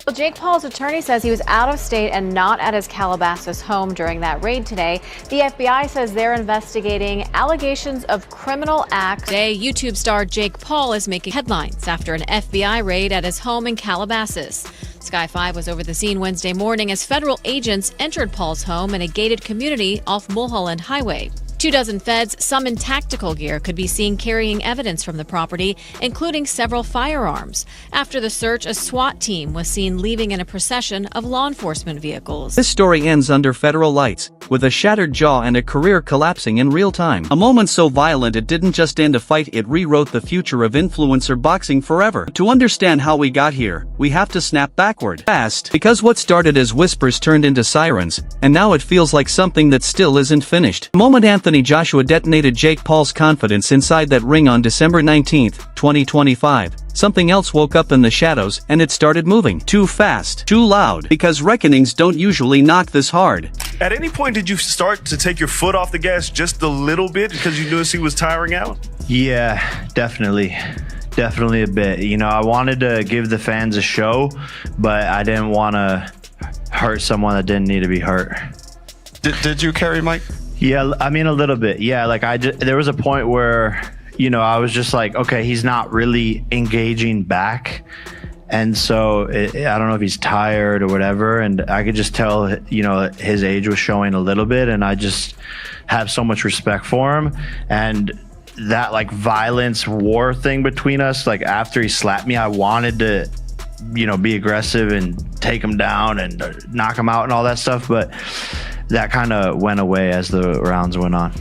Well, Jake Paul's attorney says he was out of state and not at his Calabasas home during that raid today. The FBI says they're investigating allegations of criminal acts. Today, YouTube star Jake Paul is making headlines after an FBI raid at his home in Calabasas. Sky 5 was over the scene Wednesday morning as federal agents entered Paul's home in a gated community off Mulholland Highway. 24 feds, some in tactical gear, could be seen carrying evidence from the property, including several firearms. After the search, a SWAT team was seen leaving in a procession of law enforcement vehicles. This story ends under federal lights, with a shattered jaw and a career collapsing in real time. A moment so violent it didn't just end a fight, it rewrote the future of influencer boxing forever. To understand how we got here, we have to snap backward fast, because what started as whispers turned into sirens, and now it feels like something that still isn't finished. The moment Anthony Joshua detonated Jake Paul's confidence inside that ring on December 19, 2025, something else woke up in the shadows, and it started moving. Too fast, too loud, because reckonings don't usually knock this hard. At any point did you start to take your foot off the gas just a little bit because you noticed he was tiring out? Yeah, definitely a bit. You know, I wanted to give the fans a show, but I didn't want to hurt someone that didn't need to be hurt. Did you carry Mike? Yeah, I mean, a little bit. Yeah, like there was a point where, you know, I was just like, okay, he's not really engaging back. And so I don't know if he's tired or whatever. And I could just tell, you know, his age was showing a little bit. And I just have so much respect for him. And that like violence war thing between us, like after he slapped me, I wanted to, you know, be aggressive and take him down and knock him out and all that stuff. But that kind of went away as the rounds went on.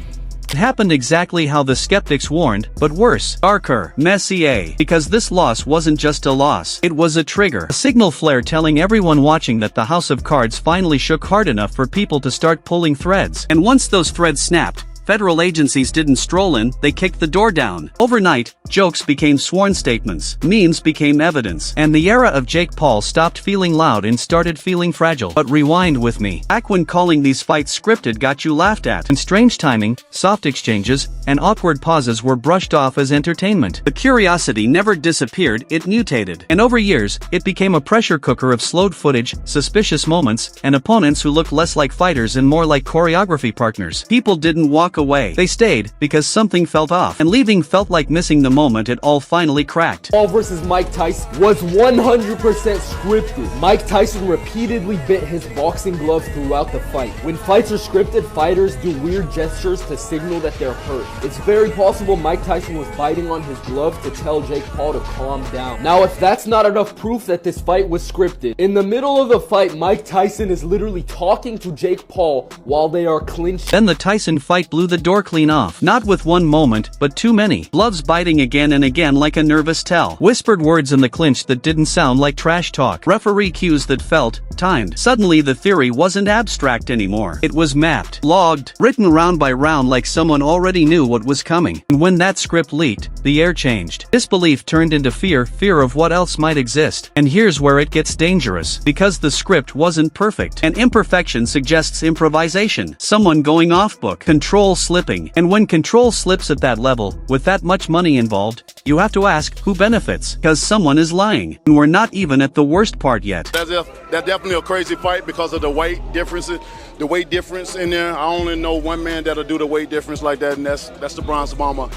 It happened exactly how the skeptics warned, but worse, darker, messier, because this loss wasn't just a loss, it was a trigger, a signal flare telling everyone watching that the house of cards finally shook hard enough for people to start pulling threads. And once those threads snapped, federal agencies didn't stroll in, they kicked the door down. Overnight, jokes became sworn statements, memes became evidence, and the era of Jake Paul stopped feeling loud and started feeling fragile. But rewind with me. Back when calling these fights scripted got you laughed at, and strange timing, soft exchanges, and awkward pauses were brushed off as entertainment. The curiosity never disappeared, it mutated. And over years, it became a pressure cooker of slowed footage, suspicious moments, and opponents who looked less like fighters and more like choreography partners. People didn't walk away. They stayed, because something felt off, and leaving felt like missing the moment it all finally cracked. Paul versus Mike Tyson was 100% scripted. Mike Tyson repeatedly bit his boxing gloves throughout the fight. When fights are scripted, fighters do weird gestures to signal that they're hurt. It's very possible Mike Tyson was biting on his glove to tell Jake Paul to calm down. Now, if that's not enough proof that this fight was scripted, in the middle of the fight, Mike Tyson is literally talking to Jake Paul while they are clinched. Then the Tyson fight blew the door clean off. Not with one moment, but too many. Gloves biting again and again like a nervous tell. Whispered words in the clinch that didn't sound like trash talk. Referee cues that felt timed. Suddenly the theory wasn't abstract anymore. It was mapped, logged, written round by round like someone already knew what was coming. And when that script leaked, the air changed. Disbelief turned into fear of what else might exist. And here's where it gets dangerous. Because the script wasn't perfect. And imperfection suggests improvisation. Someone going off book. Control slipping. And when control slips at that level, with that much money involved, you have to ask who benefits. Because someone is lying. And we're not even at the worst part yet. That's definitely a crazy fight because of the weight differences. The weight difference in there, I only know one man that'll do the weight difference like that, and that's the Bronze Bomber.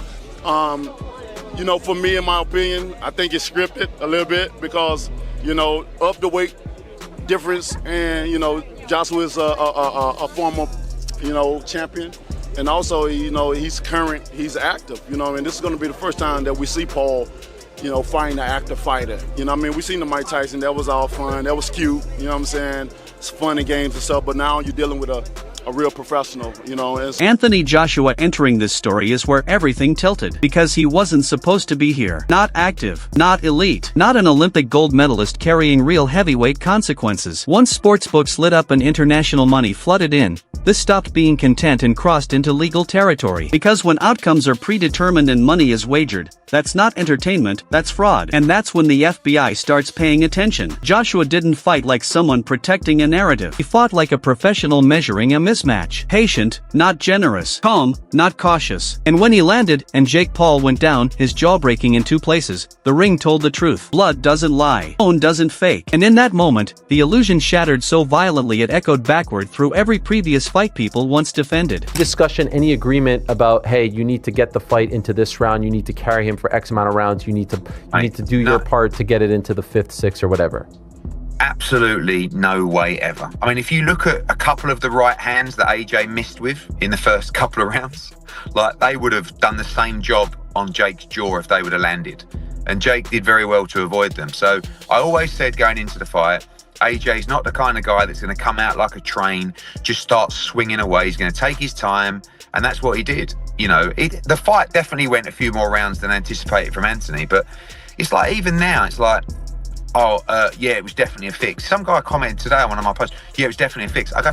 You know, for me, in my opinion, I think it's scripted a little bit because, you know, of the weight difference, and, you know, Joshua is a former, you know, champion. And also, you know, he's current, he's active, you know, and this is going to be the first time that we see Paul, you know, fighting an active fighter. You know what I mean? We seen the Mike Tyson, that was all fun, that was cute, you know what I'm saying? It's fun and games and stuff, but now you're dealing with a real professional, you know. Anthony Joshua entering this story is where everything tilted, because he wasn't supposed to be here. Not active, not elite, not an Olympic gold medalist carrying real heavyweight consequences. Once sportsbooks lit up and international money flooded in, this stopped being content and crossed into legal territory. Because when outcomes are predetermined and money is wagered, that's not entertainment, that's fraud. And that's when the FBI starts paying attention. Joshua didn't fight like someone protecting a narrative. He fought like a professional measuring a mismatch. Patient, not generous. Calm, not cautious. And when he landed and Jake Paul went down, his jaw breaking in 2 places, the ring told the truth. Blood doesn't lie. Bone doesn't fake. And in that moment, the illusion shattered so violently it echoed backward through every previous fight people once defended. Discussion, any agreement about, hey, you need to get the fight into this round, you need to carry him for X amount of rounds, you need to do your part to get it into the 5th, 6th, or whatever. Absolutely no way ever. I mean, if you look at a couple of the right hands that AJ missed with in the first couple of rounds, like they would have done the same job on Jake's jaw if they would have landed. And Jake did very well to avoid them. So I always said going into the fight, AJ's not the kind of guy that's going to come out like a train, just start swinging away. He's going to take his time, and that's what he did. You know, the fight definitely went a few more rounds than anticipated from Anthony, but it's like even now, it's like, yeah, it was definitely a fix. Some guy commented today on one of my posts, yeah, it was definitely a fix. I go,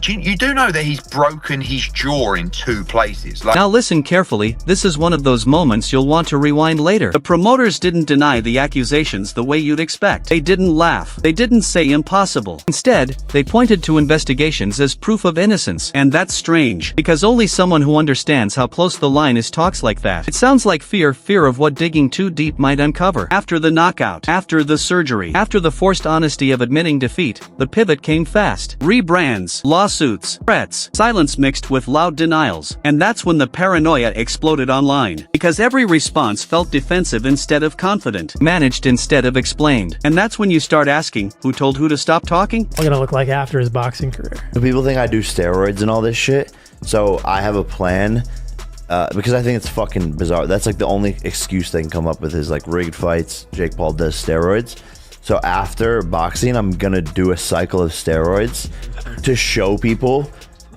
you do know that he's broken his jaw in 2 places. Now listen carefully, this is one of those moments you'll want to rewind later. The promoters didn't deny the accusations the way you'd expect. They didn't laugh. They didn't say impossible. Instead, they pointed to investigations as proof of innocence. And that's strange, because only someone who understands how close the line is talks like that. It sounds like fear of what digging too deep might uncover. After the knockout, after the surgery, after the forced honesty of admitting defeat, the pivot came fast. Rebrands, lawsuits, threats, silence mixed with loud denials. And that's when the paranoia exploded online. Because every response felt defensive instead of confident, managed instead of explained. And that's when you start asking, who told who to stop talking? What's gonna look like after his boxing career? People think I do steroids and all this shit, so I have a plan. Because I think it's fucking bizarre. That's like the only excuse they can come up with is like rigged fights. Jake Paul does steroids. So after boxing, I'm gonna do a cycle of steroids to show people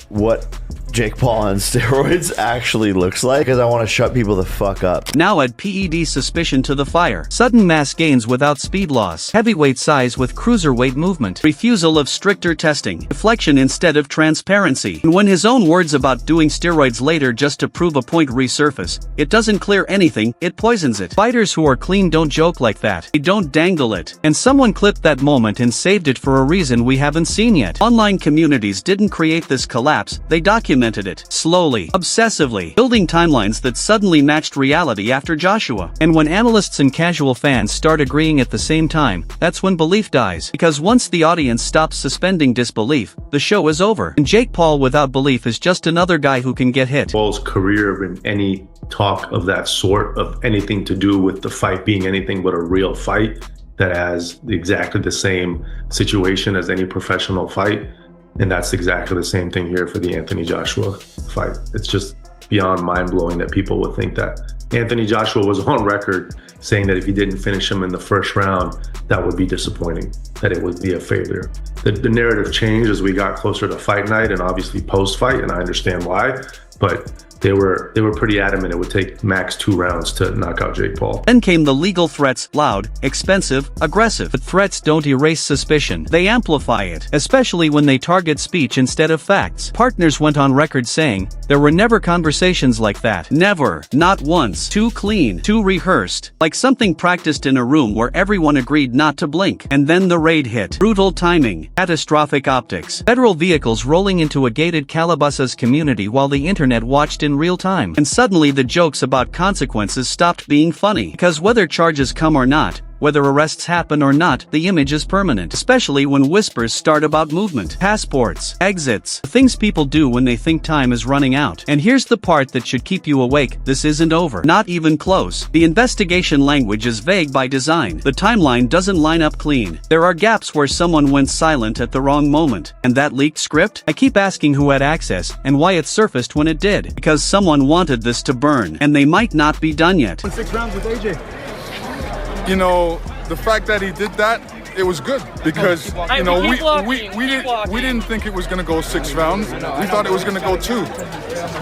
what Jake Paul on steroids actually looks like, because I want to shut people the fuck up. Now add PED suspicion to the fire. Sudden mass gains without speed loss. Heavyweight size with cruiserweight movement. Refusal of stricter testing. Deflection instead of transparency. And when his own words about doing steroids later just to prove a point resurface, it doesn't clear anything, it poisons it. Fighters who are clean don't joke like that. They don't dangle it. And someone clipped that moment and saved it for a reason we haven't seen yet. Online communities didn't create this collapse, they documented it, slowly, obsessively, building timelines that suddenly matched reality after Joshua. And when analysts and casual fans start agreeing at the same time, that's when belief dies. Because once the audience stops suspending disbelief, the show is over. And Jake Paul without belief is just another guy who can get hit. Paul's career in any talk of that sort, of anything to do with the fight being anything but a real fight that has exactly the same situation as any professional fight. And that's exactly the same thing here for the Anthony Joshua fight. It's just beyond mind-blowing that people would think that. Anthony Joshua was on record saying that if he didn't finish him in the first round, that would be disappointing, that it would be a failure. The narrative changed as we got closer to fight night and obviously post-fight, and I understand why, but they were pretty adamant it would take max 2 rounds to knock out Jake Paul. Then came the legal threats, loud, expensive, aggressive. But threats don't erase suspicion. They amplify it, especially when they target speech instead of facts. Partners went on record saying, there were never conversations like that. Never. Not once. Too clean. Too rehearsed. Like something practiced in a room where everyone agreed not to blink. And then the raid hit. Brutal timing. Catastrophic optics. Federal vehicles rolling into a gated Calabasas community while the internet watched in real time. And suddenly the jokes about consequences stopped being funny. Because whether charges come or not, whether arrests happen or not, the image is permanent. Especially when whispers start about movement, passports, exits, things people do when they think time is running out. And here's the part that should keep you awake, this isn't over. Not even close. The investigation language is vague by design. The timeline doesn't line up clean. There are gaps where someone went silent at the wrong moment. And that leaked script? I keep asking who had access, and why it surfaced when it did. Because someone wanted this to burn, and they might not be done yet. 6 rounds with AJ. You know, the fact that he did that, it was good because, you know, we didn't think it was going to go 6 rounds. We thought it was going to go 2.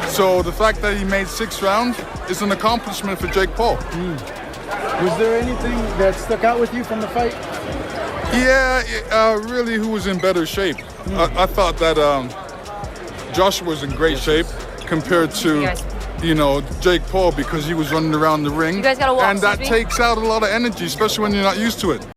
So the fact that he made 6 rounds is an accomplishment for Jake Paul. Was there anything that stuck out with you from the fight? Yeah, really, who was in better shape? I thought that Joshua was in great shape compared to, you know, Jake Paul, because he was running around the ring. You guys gotta walk, and that Sophie. takes out a lot of energy, especially when you're not used to it.